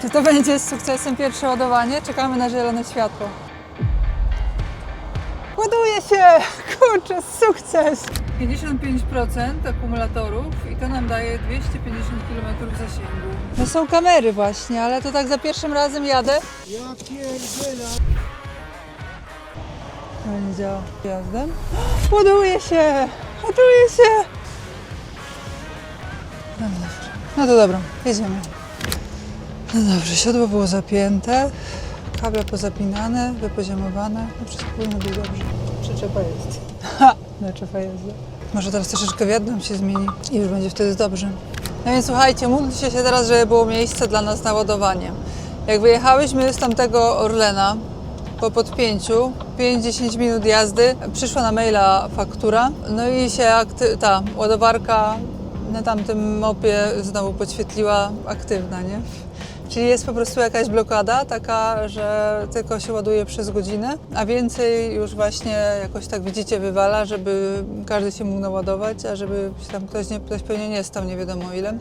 Czy to będzie z sukcesem pierwsze ładowanie? Czekamy na zielone światło. Ładuje się! Kurczę, sukces! 55% akumulatorów i to nam daje 250 km zasięgu. No są kamery właśnie, ale to tak za pierwszym razem jadę. Ja pierdzielę. To nie działa. Jazdę. Ładuje się! Ładuje się! No dobrze. No to dobra, jedziemy. No dobrze, siodło było zapięte, kable pozapinane, wypoziomowane. No wszystko powinno być dobrze. Przyczepa jest. Ha! Przyczepa jest. Może teraz troszeczkę wiatr nam się zmieni i już będzie wtedy dobrze. No więc słuchajcie, módlcie się teraz, żeby było miejsce dla nas na ładowanie. Jak wyjechałyśmy z tamtego Orlena po podpięciu, 5-10 minut jazdy, przyszła na maila faktura, no i się ta ładowarka na tamtym mopie znowu podświetliła aktywna, nie? Czyli jest po prostu jakaś blokada taka, że tylko się ładuje przez godzinę, a więcej już właśnie jakoś tak widzicie wywala, żeby każdy się mógł naładować, a żeby się tam ktoś pewnie nie stał nie wiadomo ile.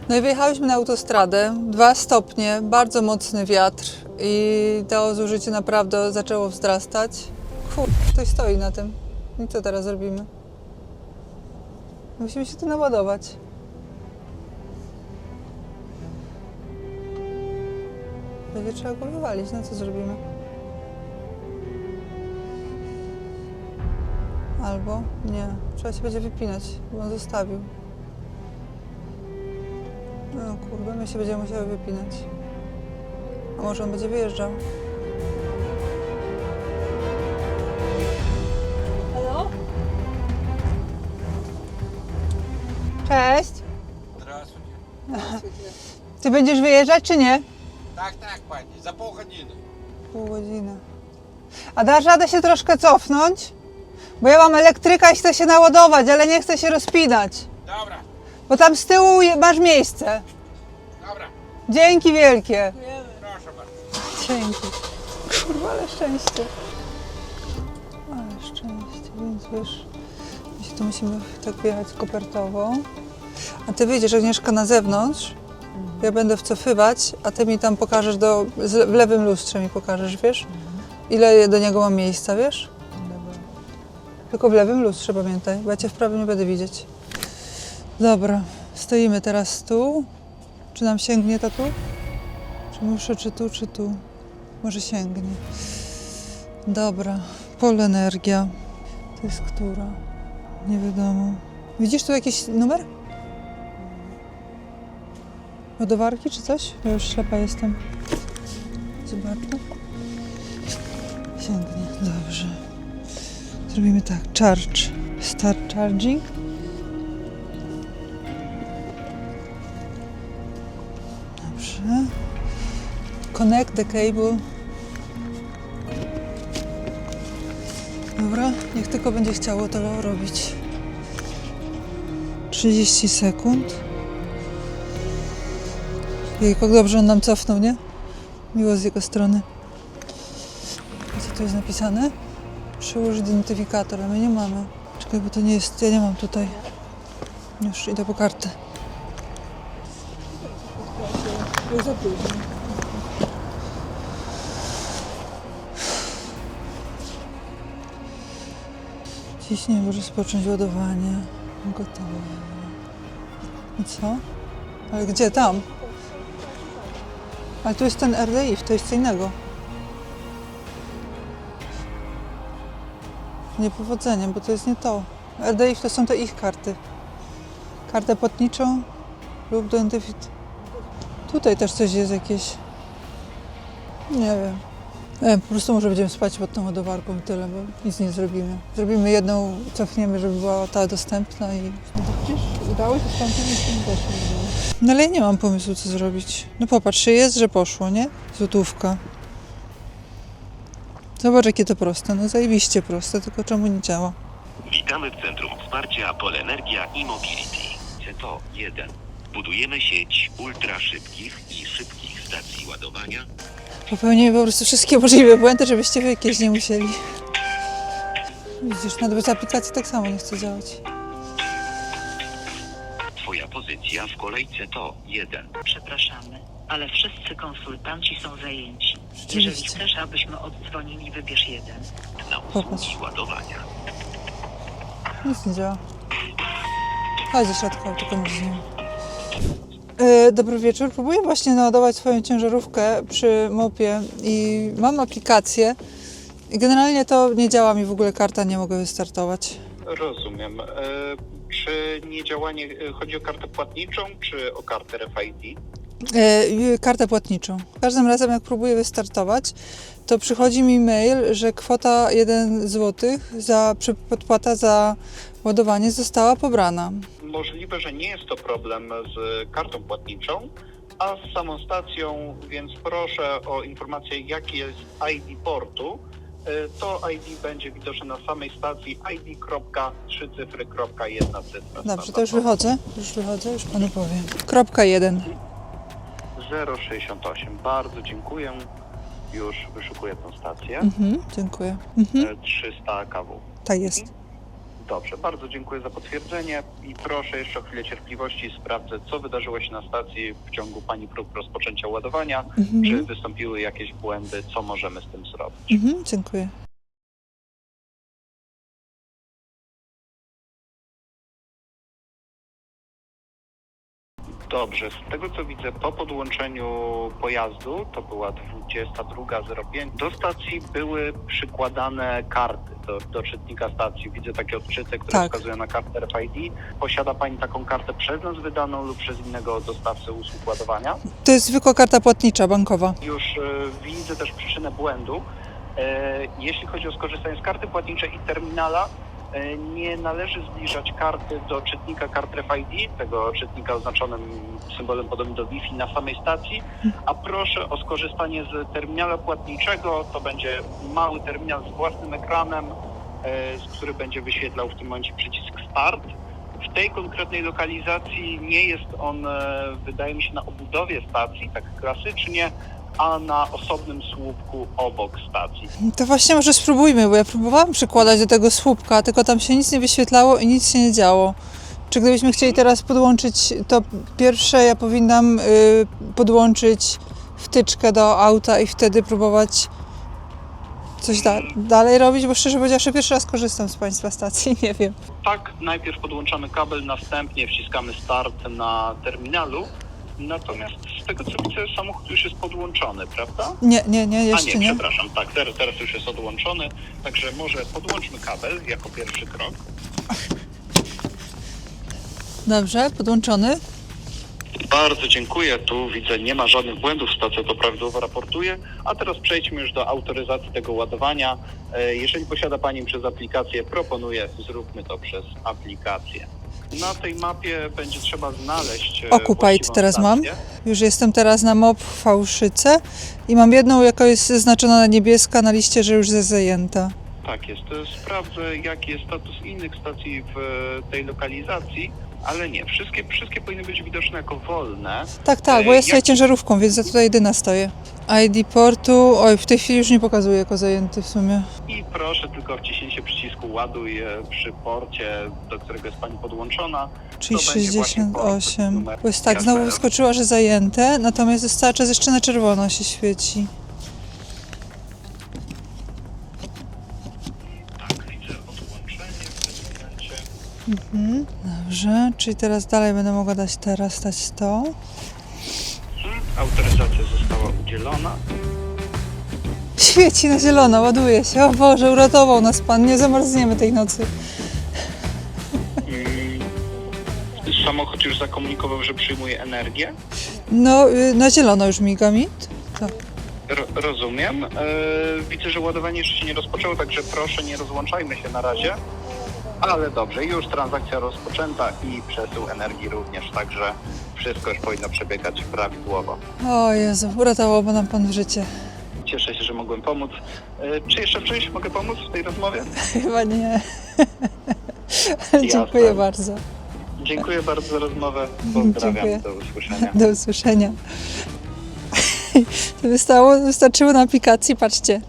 No i wyjechałyśmy na autostradę, 2 stopnie, bardzo mocny wiatr i to zużycie naprawdę zaczęło wzrastać. Ktoś stoi na tym. I co teraz robimy? Musimy się tu naładować. Będzie trzeba go wywalić, no co zrobimy? Albo nie, trzeba się będzie wypinać, bo on zostawił. No kurde, my się będziemy musiały wypinać. A może on będzie wyjeżdżał? Halo? Cześć! Здравствуйте. Ty będziesz wyjeżdżać czy nie? Tak, pani, za pół godziny. Pół godziny. A dasz radę się troszkę cofnąć? Bo ja mam elektryka i chcę się naładować, ale nie chcę się rozpinać. Dobra, Bo tam z tyłu masz miejsce. dobra. Dzięki wielkie. Proszę bardzo. Dzięki. Kurwa, ale szczęście. Ale szczęście, więc wiesz, my się tu musimy tak wjechać kopertowo. A ty wyjdziesz, Agnieszka, na zewnątrz. Ja będę wcofywać, a ty mi tam pokażesz w lewym lustrze mi pokażesz, wiesz? Ile do niego mam miejsca, wiesz? Tylko w lewym lustrze pamiętaj, bo ja cię w prawym nie będę widzieć. Dobra, stoimy teraz tu. Czy nam sięgnie to tu? Czy muszę, czy tu? Może sięgnie. Dobra, Polenergia. To jest która? Nie wiadomo. Widzisz tu jakiś numer? Ładowarki czy coś? Ja już ślepa jestem. Zobaczmy. Sięgnie, dobrze. Zrobimy tak, charge. Start charging. Dobrze. Connect the cable. Dobra, niech tylko będzie chciało to robić. 30 sekund. Jak dobrze on nam cofnął, nie? Miło z jego strony. Co tu jest napisane? Przyłóż identyfikator, a my nie mamy. Czekaj, bo to nie jest, ja nie mam tutaj. Już idę po kartę. Ciśnienie może rozpocząć ładowanie. Gotowe. I co? Ale gdzie? Tam? Ale tu jest ten RDI, to jest co innego. Niepowodzeniem, bo to jest nie to. RDI to są te ich karty. Kartę płatniczą lub do identyfikacji. Tutaj też coś jest jakieś. Nie wiem. Po prostu może będziemy spać pod tą ładowarką i tyle, bo nic nie zrobimy. Zrobimy jedną, cofniemy, żeby była ta dostępna i... Przecież udało się z tamtymi też nie było. No ale ja nie mam pomysłu, co zrobić. No popatrz, jest, że poszło, nie? Złotówka. Zobacz, jakie to proste. No zajebiście proste, tylko czemu nie działa? Witamy w Centrum Wsparcia Polenergia i Mobility. CETO 1. Budujemy sieć ultra szybkich i szybkich stacji ładowania. Popełnimy po prostu wszystkie możliwe błędy, żebyście wy jakieś nie musieli. Widzisz, nawet bez aplikacji tak samo nie chce działać. Twoja pozycja w kolejce to 1. Przepraszamy. ale wszyscy konsultanci są zajęci. Jeżeli Rzeczywiście. chcesz, abyśmy oddzwonili, wybierz jeden. Na Popatrz. usługi ładowania. Nic nie działa. Chodź do środka, tylko nie nim. Dobry wieczór. Próbuję właśnie naładować swoją ciężarówkę przy mopie i mam aplikację. I generalnie to nie działa mi w ogóle karta, nie mogę wystartować. Rozumiem. Czy niedziałanie chodzi o kartę płatniczą, czy o kartę RFID? Kartę płatniczą. Każdym razem jak próbuję wystartować, to przychodzi mi mail, że kwota 1 zł za podpłata za ładowanie została pobrana. Możliwe, że nie jest to problem z kartą płatniczą, a z samą stacją, więc proszę o informację, jaki jest ID portu. To ID będzie widoczne na samej stacji id.3cyfry.1 cyfra. Dobrze, to już wychodzę, już panu powiem. Kropka 1. 068. Bardzo dziękuję. Już wyszukuję tę stację. Dziękuję. 300 kW. Tak jest. Dobrze, bardzo dziękuję za potwierdzenie i proszę jeszcze o chwilę cierpliwości. Sprawdzę, co wydarzyło się na stacji w ciągu Pani prób rozpoczęcia ładowania. Czy wystąpiły jakieś błędy, co możemy z tym zrobić. Dziękuję. Dobrze, z tego co widzę, po podłączeniu pojazdu, to była 22:05, do stacji były przykładane karty do czytnika stacji. Widzę takie odczyty, które Tak. wskazują na kartę RFID. Posiada Pani taką kartę przez nas wydaną lub przez innego dostawcę usług ładowania? To jest zwykła karta płatnicza, bankowa. Już widzę też przyczynę błędu. Jeśli chodzi o skorzystanie z karty płatniczej i terminala, nie należy zbliżać karty do czytnika kart RFID, tego czytnika oznaczonym symbolem podobnym do Wi-Fi na samej stacji, a proszę o skorzystanie z terminala płatniczego. To będzie mały terminal z własnym ekranem, który będzie wyświetlał w tym momencie przycisk Start. W tej konkretnej lokalizacji nie jest on, wydaje mi się, na obudowie stacji, tak klasycznie, a na osobnym słupku obok stacji. To właśnie może spróbujmy, bo ja próbowałam przykładać do tego słupka, tylko tam się nic nie wyświetlało i nic się nie działo. Czy gdybyśmy chcieli teraz podłączyć, to pierwsze ja powinnam podłączyć wtyczkę do auta i wtedy próbować coś dalej robić, bo szczerze powiedziawszy pierwszy raz korzystam z Państwa stacji, nie wiem. Tak, najpierw podłączamy kabel, następnie wciskamy Start na terminalu. Natomiast z tego co widzę, samochód już jest podłączony, prawda? Nie, jeszcze nie. Przepraszam, tak, teraz już jest odłączony, także może podłączmy kabel jako pierwszy krok. Dobrze, podłączony. Bardzo dziękuję, tu widzę, nie ma żadnych błędów, stacja to prawidłowo raportuje, a teraz przejdźmy już do autoryzacji tego ładowania. Jeżeli posiada Pani przez aplikację, proponuję, zróbmy to przez aplikację. Na tej mapie będzie trzeba znaleźć Occupied właściwą teraz mam. stację. Już jestem teraz na MOP w Fałszyce i mam jedną, jaka jest zaznaczona na niebieska na liście, że już jest zajęta. Tak jest. Sprawdzę, jaki jest status innych stacji w tej lokalizacji, ale nie. Wszystkie powinny być widoczne jako wolne. Tak, bo ja stoję ciężarówką, więc ja tutaj jedyna stoję. ID portu, w tej chwili już nie pokazuje jako zajęty w sumie. I proszę tylko o wciśnięcie przycisku ładuj przy porcie, do którego jest Pani podłączona. Czyli To będzie właśnie port 68. numer Bo jest tak, znowu JPL. wyskoczyła, że zajęte, natomiast jest cały czas jeszcze na czerwono się świeci. Tak, widzę odłączenie w tym momencie. Dobrze, czyli teraz dalej będę mogła dać to. Autoryzacja została udzielona. Świeci na zielono, ładuje się. O Boże, uratował nas Pan, nie zamarzniemy tej nocy. Samochód już zakomunikował, że przyjmuje energię. No, na zielono już miga mi. Tak. Rozumiem. Widzę, że ładowanie jeszcze się nie rozpoczęło, także proszę, nie rozłączajmy się na razie. Ale dobrze, już transakcja rozpoczęta i przesył energii również, także wszystko już powinno przebiegać prawidłowo. O Jezu, uratował nam Pan życie. Cieszę się, że mogłem pomóc. Czy jeszcze w czymś mogę pomóc w tej rozmowie? Chyba nie. Ale dziękuję Jasne. bardzo. Dziękuję bardzo za rozmowę. Pozdrawiam. Dziękuję. Do usłyszenia. Do usłyszenia. Wystarczyło na aplikacji, patrzcie,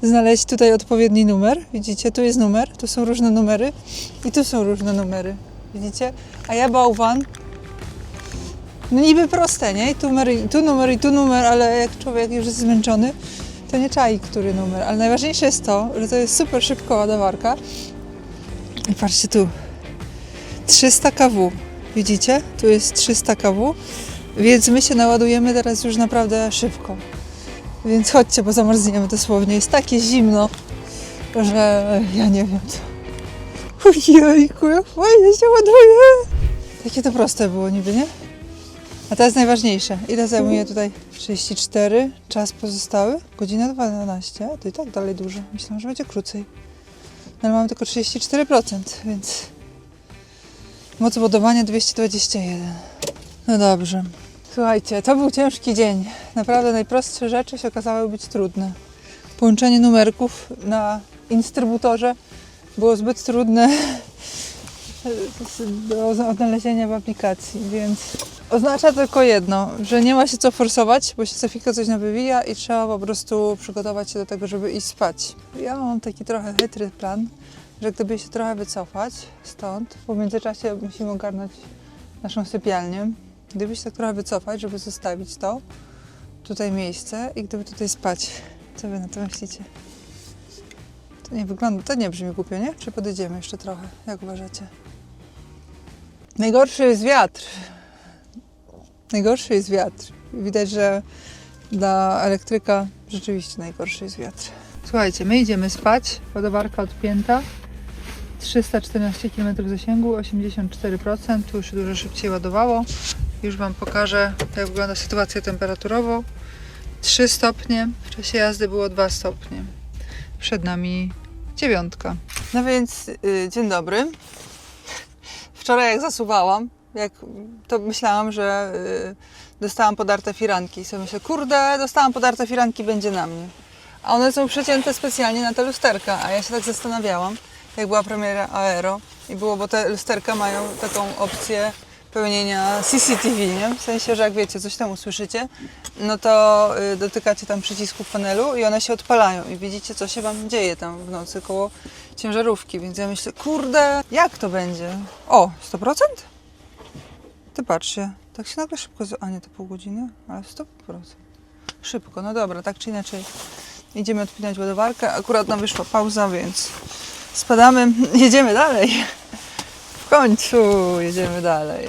znaleźć tutaj odpowiedni numer. Widzicie, tu jest numer, tu są różne numery i tu są różne numery. Widzicie? A ja bałwan No niby proste, nie? I tu numer, i tu numer, i tu numer, ale jak człowiek już jest zmęczony, to nie czai, który numer. Ale najważniejsze jest to, że to jest super szybka ładowarka. I patrzcie tu. 300 kW. Widzicie? Tu jest 300 kW. Więc my się naładujemy teraz już naprawdę szybko. Więc chodźcie, bo zamarzniemy dosłownie. Jest takie zimno, że ja nie wiem co. Ojejku, jak fajnie się ładuje. Takie to proste było niby, nie? A to jest najważniejsze. Ile zajmuje tutaj? 34. Czas pozostały? Godzina 12. To i tak dalej dużo. Myślałam, że będzie krócej. No ale mamy tylko 34%, więc... Moc ładowania 221. No dobrze. Słuchajcie, to był ciężki dzień. Naprawdę najprostsze rzeczy się okazały być trudne. Połączenie numerków na instrybutorze było zbyt trudne do odnalezienia w aplikacji, więc oznacza tylko jedno, że nie ma się co forsować, bo się co chwilkę coś nawywija i trzeba po prostu przygotować się do tego, żeby iść spać. Ja mam taki trochę chytry plan, że gdyby się trochę wycofać stąd, bo w międzyczasie musimy ogarnąć naszą sypialnię, gdyby się tak trochę wycofać, żeby zostawić to, tutaj miejsce i gdyby tutaj spać. Co wy na to myślicie? To nie wygląda, to nie brzmi głupio, nie? Czy podejdziemy jeszcze trochę? Jak uważacie? Najgorszy jest wiatr. Najgorszy jest wiatr. Widać, że dla elektryka rzeczywiście najgorszy jest wiatr. Słuchajcie, my idziemy spać. Ładowarka odpięta. 314 km zasięgu, 84%. Tu już się dużo szybciej ładowało. Już Wam pokażę, jak wygląda sytuacja temperaturowo. 3 stopnie. W czasie jazdy było 2 stopnie. Przed nami 9. No więc dzień dobry. Wczoraj jak zasuwałam, to myślałam, że dostałam podarte firanki. I sobie myślę, kurde, dostałam podarte firanki, będzie na mnie. A one są przecięte specjalnie na te lusterka. A ja się tak zastanawiałam, jak była premiera Aero. I było, bo te lusterka mają taką opcję pełnienia CCTV, nie? W sensie, że jak wiecie, coś tam usłyszycie, no to dotykacie tam przycisku panelu i one się odpalają i widzicie, co się Wam dzieje tam w nocy koło ciężarówki, więc ja myślę, kurde, jak to będzie? O, 100%? Ty patrzcie, tak się nagle szybko, a nie, to pół godziny, ale 100%. Szybko, no dobra, tak czy inaczej idziemy odpinać ładowarkę, akurat nam wyszła pauza, więc spadamy, jedziemy dalej. W końcu jedziemy dalej.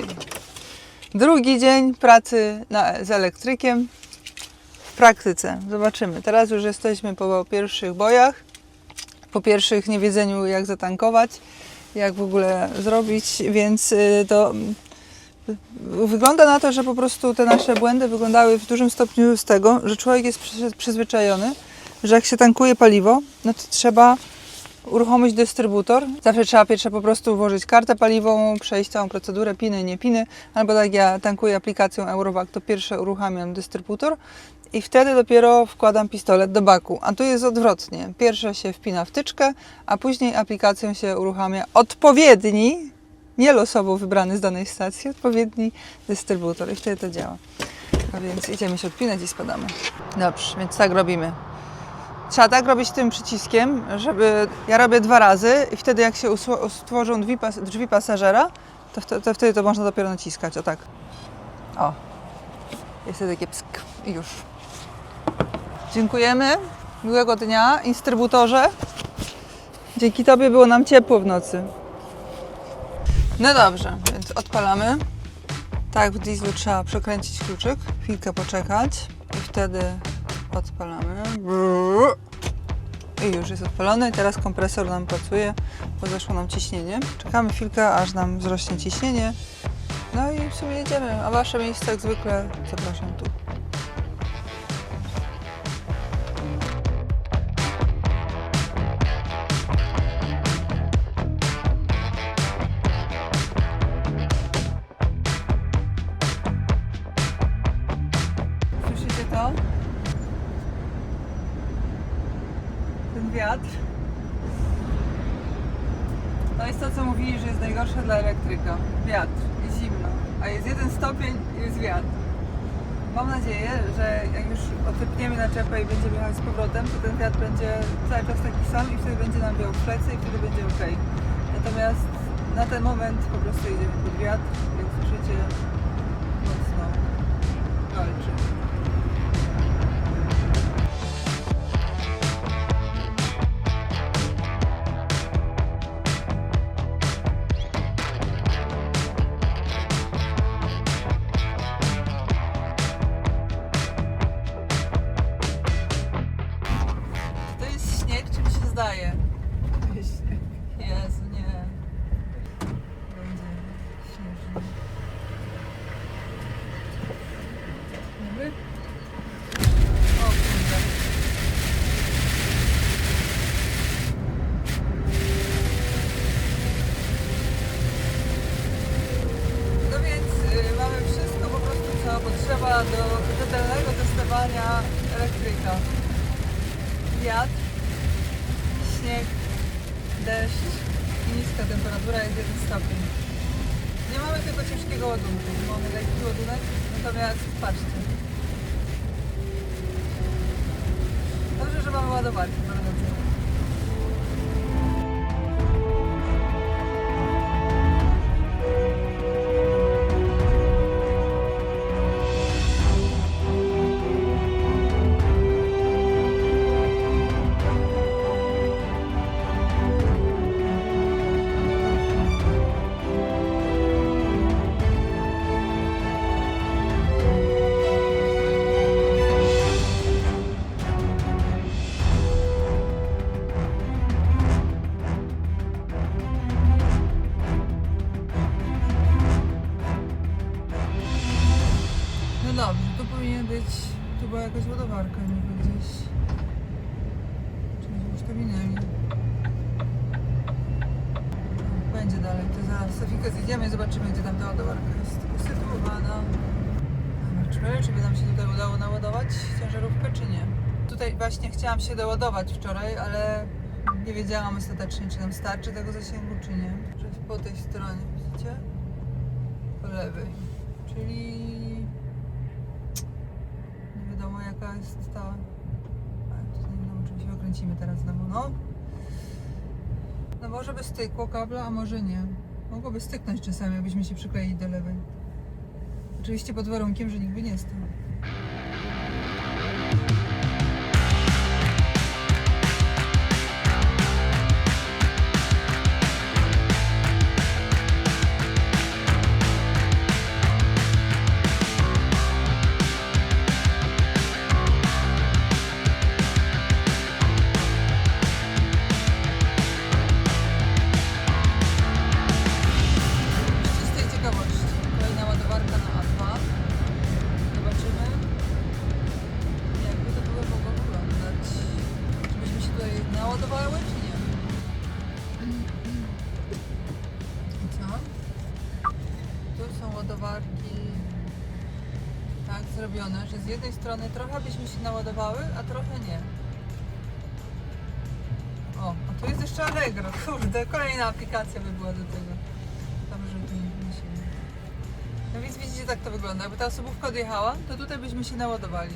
Drugi dzień pracy z elektrykiem w praktyce. Zobaczymy. Teraz już jesteśmy po pierwszych bojach, po pierwszych niewiedzeniu, jak zatankować, jak w ogóle zrobić, więc to wygląda na to, że po prostu te nasze błędy wyglądały w dużym stopniu z tego, że człowiek jest przyzwyczajony, że jak się tankuje paliwo, no to trzeba uruchomić dystrybutor. Zawsze trzeba pierwsze po prostu włożyć kartę paliwową, przejść całą procedurę, piny, nie piny, albo tak ja tankuję aplikacją Eurovac, to pierwsze uruchamiam dystrybutor i wtedy dopiero wkładam pistolet do baku. A tu jest odwrotnie. Pierwsze się wpina wtyczkę, a później aplikacją się uruchamia odpowiedni, nie losowo wybrany z danej stacji, odpowiedni dystrybutor i wtedy to działa. A więc idziemy się odpinać i spadamy. Dobrze, więc tak robimy. Trzeba tak robić tym przyciskiem, żeby... Ja robię 2 razy i wtedy jak się stworzą drzwi pasażera, to wtedy to można dopiero naciskać, o tak. O. Jest wtedy takie psk i już. Dziękujemy. Miłego dnia, instrybutorze. Dzięki Tobie było nam ciepło w nocy. No dobrze, więc odpalamy. Tak, w dieslu trzeba przekręcić kluczyk, chwilkę poczekać i wtedy odpalamy. I już jest odpalony. Teraz kompresor nam pracuje, bo zeszło nam ciśnienie. Czekamy chwilkę, aż nam wzrośnie ciśnienie. No i w sumie jedziemy. A Wasze miejsce jak zwykle zapraszam tu. Słyszycie to? Ten wiatr. To jest to, co mówili, że jest najgorsze dla elektryka. Wiatr i zimno. A jest 1 stopień i jest wiatr. Mam nadzieję, że jak już odepniemy naczepę i będziemy jechać z powrotem, to ten wiatr będzie cały czas taki sam i wtedy będzie nam biał w plecy i wtedy będzie ok. Natomiast na ten moment po prostu jedziemy pod wiatr, więc słyszycie mocno walczy. To jest śnieg, czy mi się zdaje? Jezu, nie. Będzie śnieżny. Dobry? O kurde. No więc mamy wszystko po prostu, co potrzeba do rzetelnego testowania elektryka. Wiatr, śnieg, deszcz i niska temperatura jest 1 stopień. Nie mamy tylko ciężkiego ładunku, mamy lekki ładunek, natomiast patrzcie. Dobrze, że mamy ładowarki, mam nadzieję. No dobrze, tu powinien być, tu była jakaś ładowarka, niby gdzieś. Czy już to minęli? Będzie dalej, to zaraz Sofika zjedziemy i zobaczymy, gdzie tam ta ładowarka jest usytuowana. Zobaczmy, czy by nam się tutaj udało naładować ciężarówkę, czy nie. Tutaj właśnie chciałam się doładować wczoraj, ale nie wiedziałam ostatecznie, czy nam starczy tego zasięgu, czy nie. Że po tej stronie, widzicie? Po lewej. Czyli nie wiadomo jaka jest ta... Ale tutaj nie wiadomo, czy się okręcimy teraz znowu, no. No może by stykło kabla, a może nie. Mogłoby styknąć czasami, jakbyśmy się przykleili do lewej. Oczywiście pod warunkiem, że nikt by nie stał. Z czystej ciekawości. Kolejna ładowarka na A2. Zobaczymy, jakby to było mogło wyglądać. Czy byśmy się tutaj naładowały, czy nie? I co? Tu są ładowarki tak zrobione, że z jednej strony trochę byśmy się naładowały, a trochę nie. O, a tu jest jeszcze Allegro. Kurde, kolejna aplikacja by była do tego. Dobrze, że tu nie wymyślimy. No więc widzicie, tak to wygląda. Jakby ta osobówka odjechała, to tutaj byśmy się naładowali.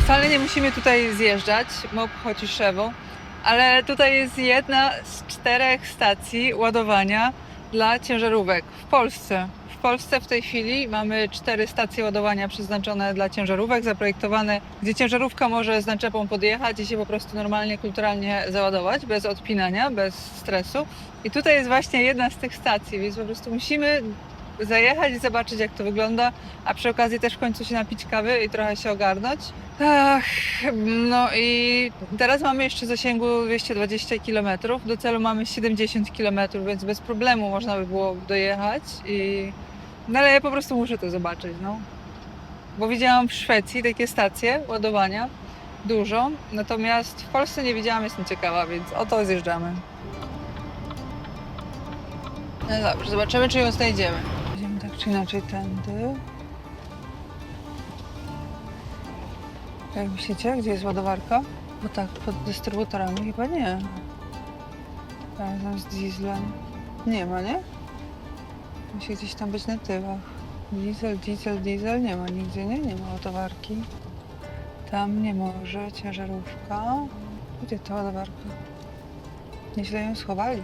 Wcale nie musimy tutaj zjeżdżać, MOP Chociszewą, ale tutaj jest jedna z 4 stacji ładowania dla ciężarówek w Polsce. W Polsce w tej chwili mamy 4 stacje ładowania przeznaczone dla ciężarówek, zaprojektowane, gdzie ciężarówka może z naczepą podjechać i się po prostu normalnie, kulturalnie załadować, bez odpinania, bez stresu. I tutaj jest właśnie jedna z tych stacji, więc po prostu musimy zajechać i zobaczyć, jak to wygląda, a przy okazji też w końcu się napić kawy i trochę się ogarnąć. Ach, no i teraz mamy jeszcze zasięgu 220 km, do celu mamy 70 km, więc bez problemu można by było dojechać. No ale ja po prostu muszę to zobaczyć, no. Bo widziałam w Szwecji takie stacje ładowania, dużo, natomiast w Polsce nie widziałam, jestem ciekawa, więc oto zjeżdżamy. No dobrze, zobaczymy, czy ją znajdziemy. Idziemy tak czy inaczej tędy. Jak myślicie, gdzie jest ładowarka? Bo tak, pod dystrybutorami chyba nie. Razem z dieslem. Nie ma, nie? Musi gdzieś tam być na tyłach. Diesel, nie ma nigdzie, nie ma ładowarki. Tam nie może, ciężarówka. Gdzie ta ładowarka? Nieźle ją schowali.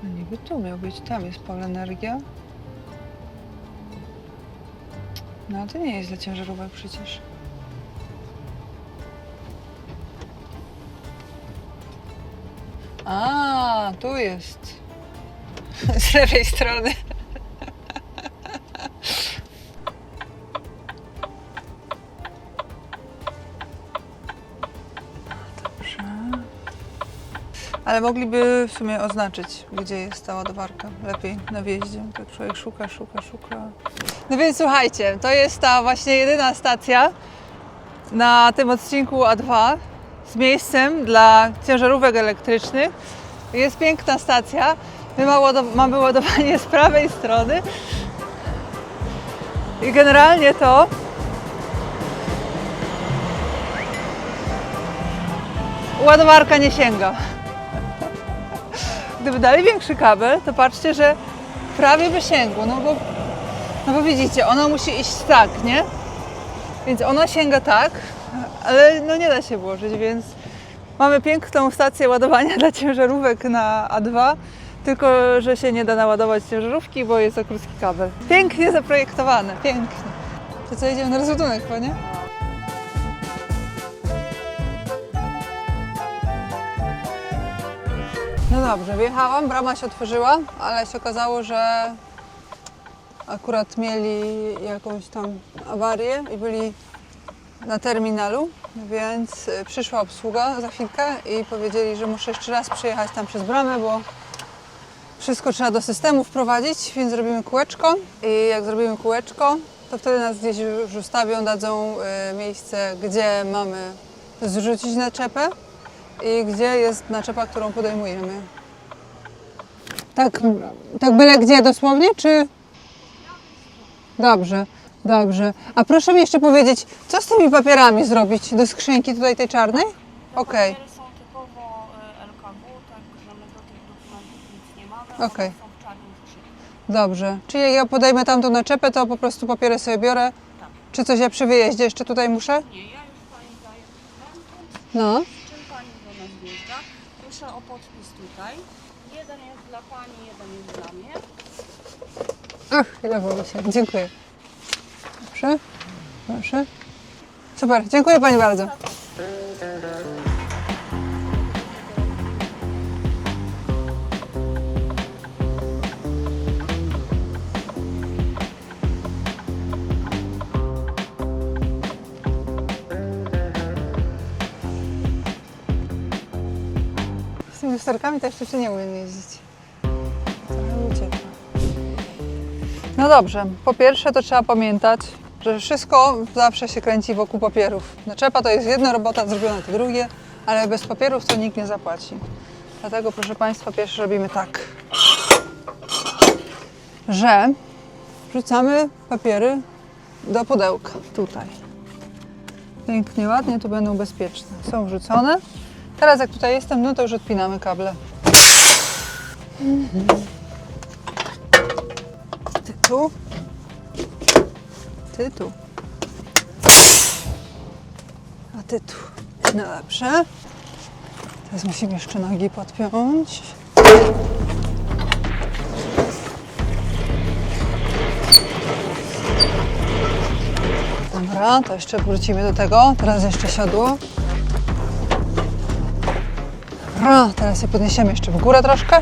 No niby tu miał być, tam jest Polenergia. No ale to nie jest dla ciężarówek przecież. A, tu jest. Z lewej strony. Dobrze. Ale mogliby w sumie oznaczyć, gdzie jest ta ładowarka. Lepiej na wjeździe. Tak człowiek szuka. No więc słuchajcie, to jest ta właśnie jedyna stacja na tym odcinku A2 z miejscem dla ciężarówek elektrycznych. Jest piękna stacja. My mamy ładowanie z prawej strony. I generalnie to ładowarka nie sięga. Gdyby dali większy kabel, to patrzcie, że prawie by sięgło, no bo widzicie, ona musi iść tak, nie? Więc ona sięga tak, ale no nie da się włożyć, więc mamy piękną stację ładowania dla ciężarówek na A2, tylko że się nie da naładować ciężarówki, bo jest za krótki kabel. Pięknie zaprojektowane, pięknie. To co, idziemy na rozładunek, chyba, nie? No dobrze, wjechałam, brama się otworzyła, ale się okazało, że akurat mieli jakąś tam awarię i byli na terminalu, więc przyszła obsługa za chwilkę i powiedzieli, że muszę jeszcze raz przyjechać tam przez bramę, bo wszystko trzeba do systemu wprowadzić, więc zrobimy kółeczko i jak zrobimy kółeczko, to wtedy nas gdzieś już ustawią, dadzą miejsce, gdzie mamy zrzucić naczepę i gdzie jest naczepa, którą podejmujemy. Tak byle gdzie dosłownie, czy? Dobrze. A proszę mi jeszcze powiedzieć, co z tymi papierami zrobić do skrzynki tutaj tej czarnej? Okej. Papiery są typowo LKW, także my do tych dokumentów nic nie mamy, Okej. one są w czarnej skrzyni. Dobrze. Czyli jak ja podejmę tamtą naczepę, to po prostu papiery sobie biorę? Tak. Czy coś ja przy wyjeździe jeszcze tutaj muszę? Nie, ja już Pani daję dokumenty, No. z czym Pani do nas wjeżdża. Proszę o podpis tutaj. Jeden jest dla Pani, jeden jest dla mnie. Ach, ile było się. Dziękuję. Proszę. Super, dziękuję Pani bardzo. Z tymi lusterkami to jeszcze nie umiem jeździć. Trochę uciekła. No dobrze, po pierwsze to trzeba pamiętać, że wszystko zawsze się kręci wokół papierów. Naczepa to jest jedna robota, zrobione to drugie, ale bez papierów to nikt nie zapłaci. Dlatego, proszę Państwa, pierwsze robimy tak, że wrzucamy papiery do pudełka, tutaj. Pięknie, ładnie, tu będą bezpieczne. Są wrzucone. Teraz jak tutaj jestem, no to już odpinamy kable. Ty tu. A ty tu. No dobrze. Teraz musimy jeszcze nogi podpiąć. Dobra, to jeszcze wrócimy do tego. Teraz jeszcze siodło. Dobra, teraz je podniesiemy jeszcze w górę troszkę.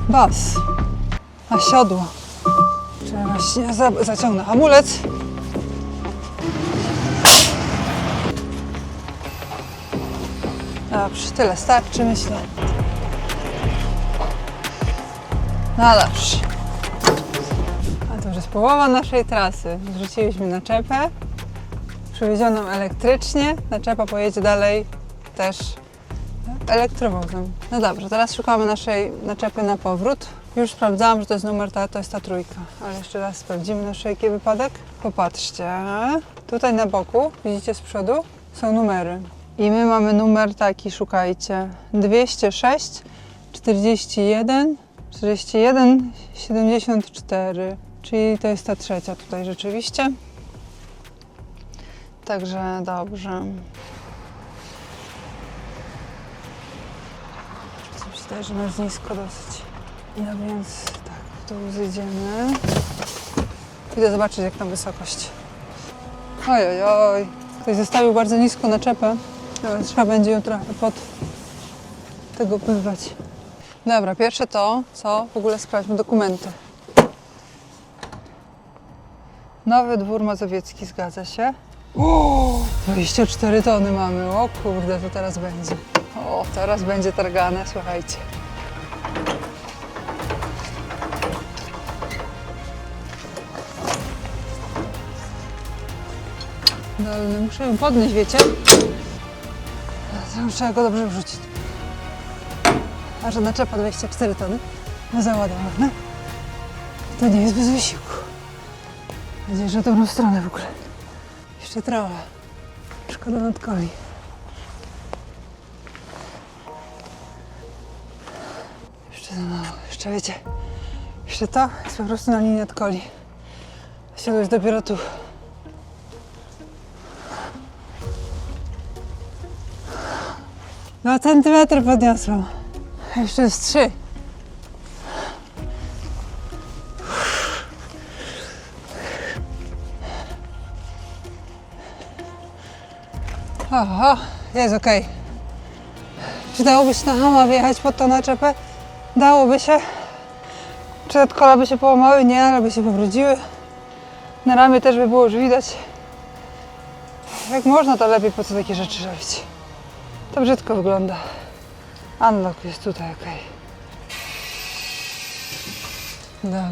Bas. A siodło. Czyli właśnie zaciągnę hamulec. Dobrze, tyle starczy, myślę. No dobrze. A to już jest połowa naszej trasy. Zrzuciliśmy naczepę, przewiezioną elektrycznie. Naczepa pojedzie dalej też elektrowozem. No dobrze, teraz szukamy naszej naczepy na powrót. Już sprawdzałam, że to jest numer, to jest ta trójka. Ale jeszcze raz sprawdzimy na wszelki wypadek. Popatrzcie. Tutaj na boku, widzicie z przodu, są numery. I my mamy numer taki, szukajcie. 206 41 41 74. Czyli to jest ta trzecia tutaj rzeczywiście. Także dobrze. Mi się wydaje, że jest nisko dosyć. No więc tak, tu zjedziemy. Idę zobaczyć, jak tam wysokość. Oj, oj, oj. Ktoś zostawił bardzo nisko naczepę, ale trzeba będzie ją trochę pod tego pływać. Dobra, pierwsze to, co w ogóle sprawdźmy dokumenty. Nowy Dwór Mazowiecki, zgadza się. O, 24 tony mamy, o kurde, to teraz będzie. O, teraz będzie targane, słuchajcie. Dolny, muszę ją podnieść, wiecie? Trzeba go dobrze wrzucić. A że naczepa 24 tony, załadowana. To nie jest bez wysiłku. Mam nadzieję, że dobrą stronę w ogóle. Jeszcze trochę. Szkoda nadkoli. Jeszcze za mało. Jeszcze wiecie. Jeszcze to jest po prostu na linii nadkoli. Siodło jest dopiero tu. No, centymetr podniosłam. Jeszcze jest 3. O, jest okej. Czy dałoby się na hama wjechać pod tą naczepę? Dałoby się. Czy te kola by się połamały? Nie, ale by się powróciły. Na ramię też by było już widać. Jak można, to lepiej, po co takie rzeczy robić. To brzydko wygląda. Unlock jest tutaj, okej. Dobra.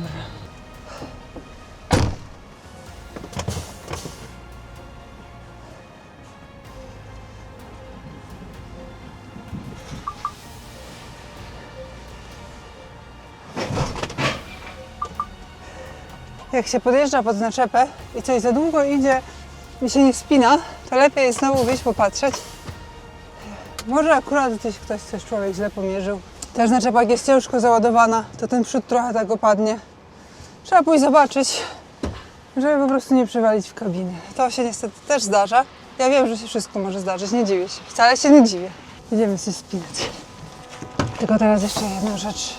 Jak się podjeżdża pod naczepę i coś za długo idzie i się nie wspina, to lepiej jest znowu wyjść popatrzeć. Może akurat gdzieś coś człowiek źle pomierzył. Też naczepa, jak jest ciężko załadowana, to ten przód trochę tak opadnie. Trzeba pójść zobaczyć, żeby po prostu nie przywalić w kabinie. To się niestety też zdarza. Ja wiem, że się wszystko może zdarzyć, nie dziwię się. Wcale się nie dziwię. Idziemy się spinać. Tylko teraz jeszcze jedną rzecz.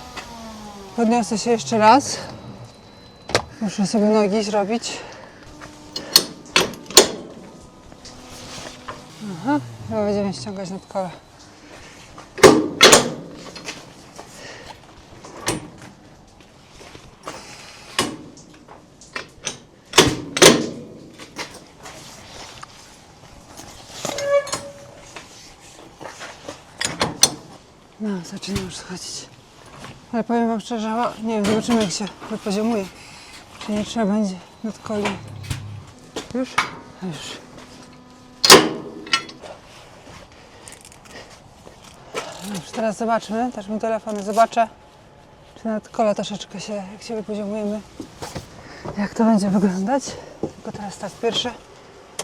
Podniosę się jeszcze raz. Muszę sobie nogi zrobić. Aha, chyba będziemy ściągać nad kola. No, zaczyna już schodzić. Ale powiem wam szczerze, nie wiem, zobaczymy, jak się wypoziomuje. Czy nie trzeba będzie nad koli. Już? Już. Już teraz zobaczmy, też mam telefon, zobaczę, czy nad kola troszeczkę się, jak się wypoziomujemy, jak to będzie wyglądać. Tylko teraz tak, pierwsze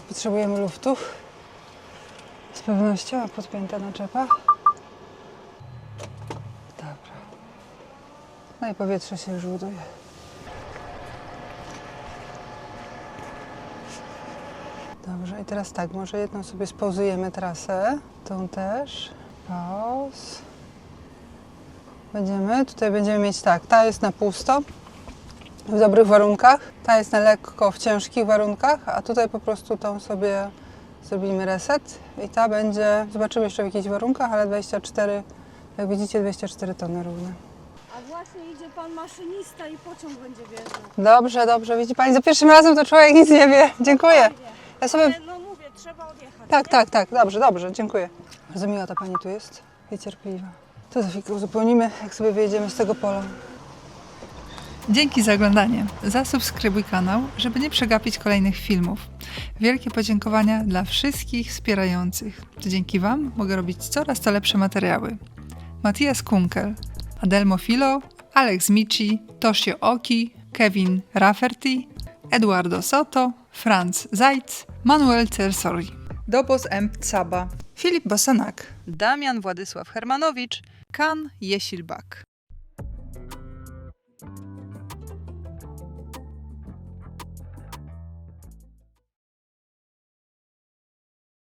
potrzebujemy luftu. Z pewnością, a podpięta naczepa. Dobra. No i powietrze się już buduje. Dobrze, i teraz tak, może jedną sobie spauzujemy trasę, tą też. Pauz. Tutaj będziemy mieć tak, ta jest na pusto, w dobrych warunkach, ta jest na lekko w ciężkich warunkach, a tutaj po prostu tą sobie zrobimy reset i ta będzie, zobaczymy jeszcze w jakichś warunkach, ale 24, jak widzicie, 24 tony równe. A właśnie idzie pan maszynista i pociąg będzie wjeżdżał. Dobrze, dobrze, widzi pani, za pierwszym razem to człowiek nic nie wie. Dziękuję. Ja sobie... Ale no mówię, trzeba odjechać. Tak, dobrze, dziękuję. Bardzo miła ta pani tu jest i cierpliwa. To za chwilkę uzupełnimy, jak sobie wyjedziemy z tego pola. Dzięki za oglądanie. Zasubskrybuj kanał, żeby nie przegapić kolejnych filmów. Wielkie podziękowania dla wszystkich wspierających. To dzięki Wam mogę robić coraz to lepsze materiały. Matthias Kunkel, Adelmo Filo, Alex Mici, Toshio Oki, Kevin Rafferty, Eduardo Soto, Franz Zajc, Manuel Cersori, Dobos M. Tsaba, Filip Bosanak, Damian Władysław Hermanowicz, Kan Jesilbak.